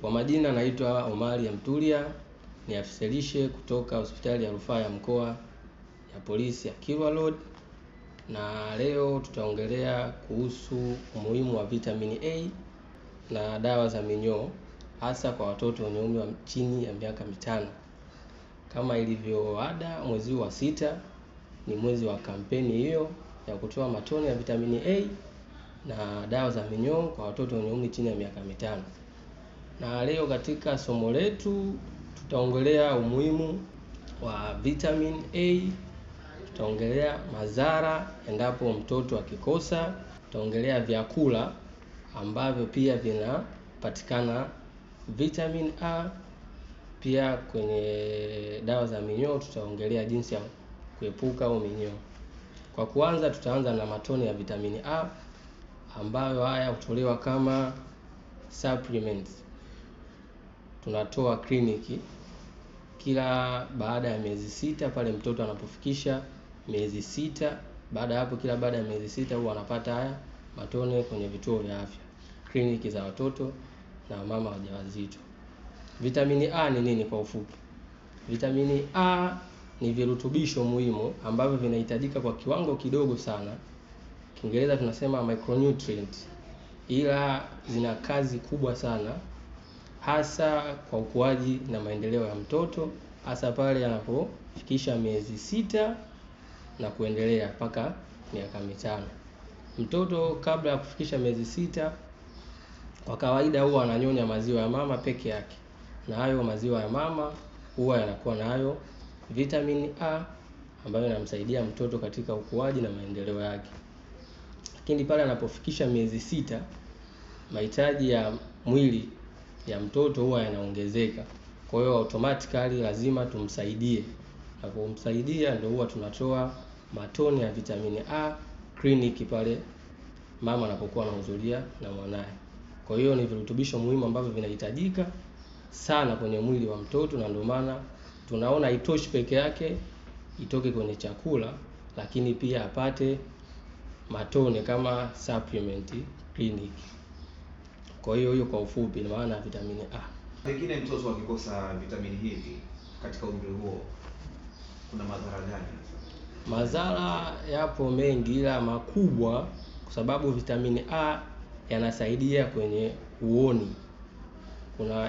Kwa majina naitwa Omari ya Mtulia, ni afisa lishe kutoka hospitali ya rufaa ya mkoa ya polisi ya Kilwa Road, na leo tutaongelea kuhusu umuhimu wa vitamini A na dawa za minyoo hasa kwa watoto wenye umri wa chini ya miaka 5. Kama ilivyo ada, mwezi wa 6 ni mwezi wa kampeni hiyo ya kutoa matone ya vitamini A na dawa za minyoo kwa watoto wenye umri chini ya miaka 5. Na leo katika somo letu tutaongelea umuhimu wa vitamin A, tutaongelea madhara endapo mtoto akikosa, tutaongelea vyakula ambavyo pia vinapatikana vitamin A. Pia kwenye dawa za minyoo tutaongelea jinsi ya kuepuka minyoo. Kwa kuanza, tutaanza na matone ya vitamini A ambayo haya hutolewa kama supplements. Tunatoa kliniki kila baada ya miezi 6 pale mtoto anapofikisha miezi 6. Baada ya hapo, kila baada ya miezi 6 huwa anapata haya matone kwenye vituo vya afya, kliniki za watoto na mama wajawazito. Vitamini A ni nini kwa ufupi? Vitamini A ni virutubisho muhimu ambavyo vinahitajika kwa kiwango kidogo sana. Kiingereza tunasema micronutrient, ila zina kazi kubwa sana hasa kwa ukuaji na maendeleo ya mtoto, hasa pale anapofikisha miezi 6 na kuendelea mpaka miaka 5. Mtoto kabla ya kufikisha miezi 6 kwa kawaida huwa ananyonya maziwa ya mama peke yake, na hayo maziwa ya mama huwa yanakuwa na hayo vitamin A ambayo inamsaidia mtoto katika ukuaji na maendeleo yake. Lakini pale anapofikisha miezi 6, mahitaji ya mwili ya mtoto huwa yanaongezeka. Kwa hiyo automatically lazima tumsaidie. Na kumsaidia ndio huwa tunatoa matone ya vitamini A kliniki pale mama anapokuwa anahudhuria na mwanae. Kwa hiyo ni virutubisho muhimu ambavyo vinahitajika sana kwenye mwili wa mtoto, na ndio maana tunaona haitoshi peke yake itoke kwenye chakula, lakini pia apate matone kama supplement kliniki. Kwa hiyo kwa ufupi ni maana ya vitamini A. Pengine mtoto akikosa vitamini hivi katika umri huo kuna madhara gani? Madhara yapo mengi, ila makubwa kwa sababu vitamini A yanasaidia kwenye uoni.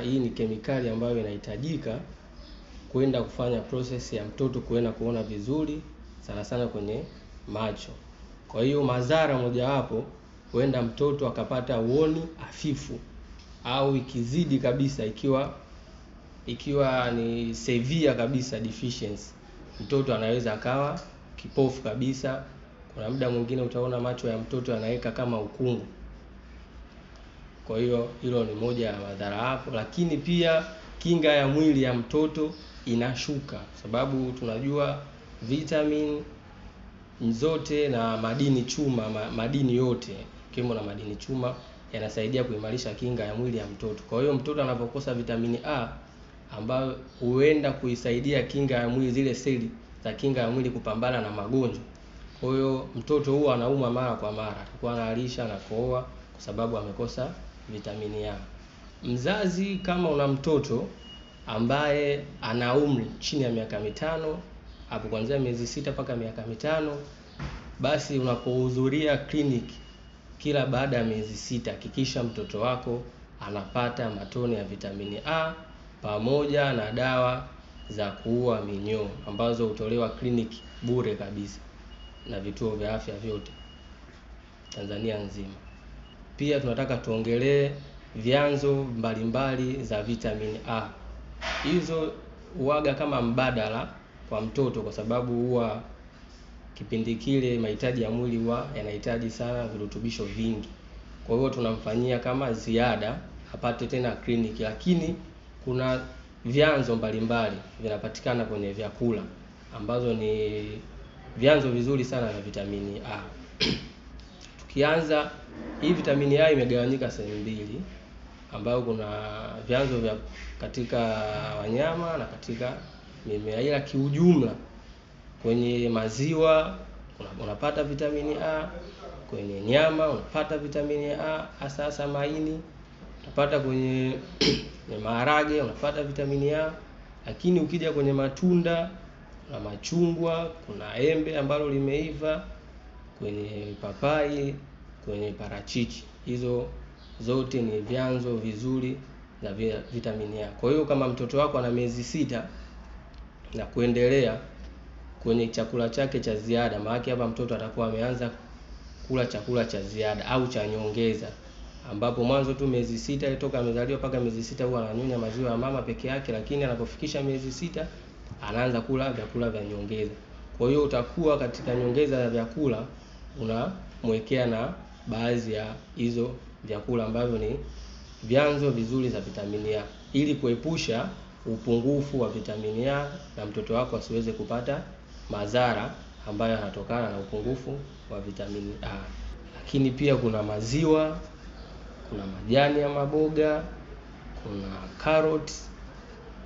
Hii ni kemikali ambayo inahitajika kwenda kufanya process ya mtoto kuona vizuri, sana sana kwenye macho. Kwa hiyo madhara mojawapo, huenda mtoto akapata uoni hafifu, au ikizidi kabisa, ikiwa ni severe kabisa deficiency, mtoto anaweza akawa kipofu kabisa. Kuna muda mwingine utaona macho ya mtoto yanaweka kama ukungu. Kwa hiyo hilo ni moja ya madhara hapo. Lakini pia kinga ya mwili ya mtoto inashuka, sababu tunajua vitamin zote na madini chuma, madini yote kiwemo na madini chuma yanasaidia kuimarisha kinga ya mwili ya mtoto. Kwa hiyo mtoto anapokosa vitamini A ambayo huenda kuisaidia kinga ya mwili, zile seli za kinga ya mwili kupambana na magonjwa, kwa hiyo mtoto huwa anauma mara kwa mara, kwa analisha na kohoa kwa sababu amekosa vitamini A. Mzazi kama una mtoto ambaye ana umri chini ya miaka 5, hapo kuanzia miezi 6 mpaka miaka 5, basi unapohudhuria kliniki kila baada ya miezi 6, hakikisha mtoto wako anapata matone ya vitamini A pamoja na dawa za kuua minyoo ambazo hutolewa kliniki bure kabisa na vituo vya afya vyote Tanzania nzima. Pia tunataka tuongelee vyanzo mbalimbali za vitamini A. Hizo huaga kama mbadala kwa mtoto, kwa sababu huwa kipindi kile mahitaji ya mwili huwa yanahitaji sana virutubisho vingi. Kwa hiyo tunamfanyia kama ziada apate tena kliniki, lakini kuna vyanzo mbalimbali vinapatikana kwenye vyakula ambazo ni vyanzo vizuri sana vya vitamini A. Tukianza, hii vitamini A imegawanyika sehemu mbili, ambayo kuna vyanzo vya katika wanyama na katika mimea, ila kiujumla kwenye maziwa unapata vitamini A, kwenye nyama unapata vitamini A hasa maini, Utapata kwenye maharage unapata vitamini A, lakini ukija kwenye matunda na machungwa, kuna embe ambalo limeiva, kwenye papai, kwenye parachichi. Hizo zote ni vyanzo vizuri za vitamini A. Kwa hiyo kama mtoto wako ana miezi 6 na kuendelea, kwenye chakula chake cha ziada, maana hapa mtoto atakuwa ameanza kula chakula cha ziada au cha nyongeza, ambapo mwanzo tu miezi 6 toka amezaliwa mpaka miezi 6 huwa ananyonya maziwa ya mama peke yake, lakini anapofikisha miezi 6 anaanza kula vyakula vya nyongeza. Kwa hiyo utakuwa katika nyongeza ya vyakula unamwekea na baadhi ya hizo vyakula ambavyo ni vyanzo vizuri za vitamini A, ili kuepusha upungufu wa vitamini A na mtoto wako asiweze kupata madhara ambayo yanatokana na upungufu wa vitamini A. Lakini pia kuna maziwa, kuna majani ya maboga, kuna carrot.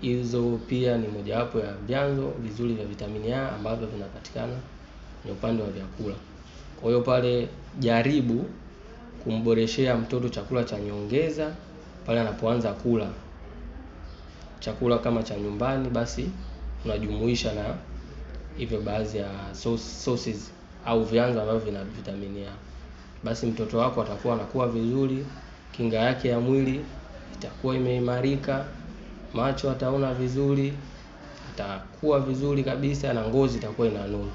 Hizo pia ni mojawapo ya vyanzo vizuri vya vitamini A ambavyo vinapatikana kwenye upande wa vyakula. Kwa hiyo pale jaribu kumboreshea mtoto chakula cha nyongeza pale anapoanza kula chakula kama cha nyumbani, basi unajumuisha na hivyo baadhi ya sources au vyanzo ambavyo vina vitamini A. Basi mtoto wako atakuwa anakuwa vizuri, kinga yake ya mwili itakuwa imeimarika, macho ataona vizuri, atakuwa vizuri kabisa na ngozi itakuwa inanona.